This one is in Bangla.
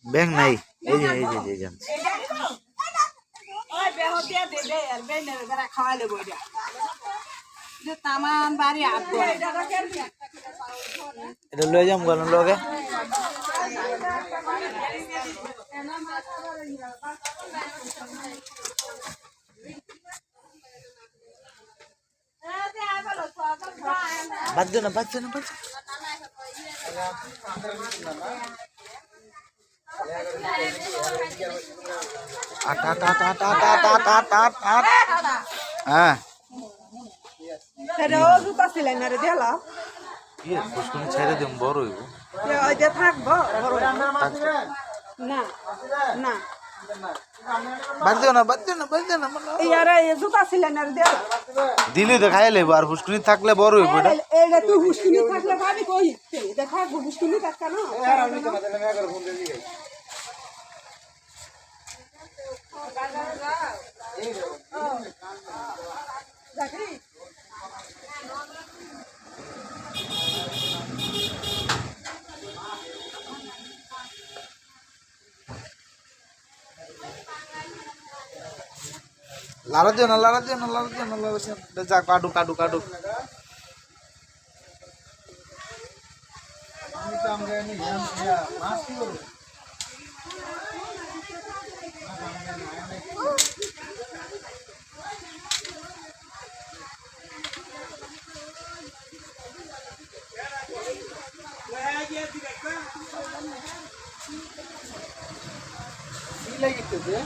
ব্যাং নাই এই যে তামান বাড়ি হাত এটা লয়ে যাম গেল লগে বাদ না আট হ্যাঁ জুতা ছিলেন না রে দেলা পুষ্কুনি ছেড়ে দিম বড় হইব থাকবো না না বাদ দিও না ইয়ারে জুতা ছিলেন না রে দেলা দিলি তো খাই লইব আর পুষ্কুনি থাকলে বড় হইব এটা এইটা তুই হুস্কুনি থাকলে ভাবি কই দেখা হুস্কুনি থাকা না লাড়া দিও না যা কাটু লাগিতেছে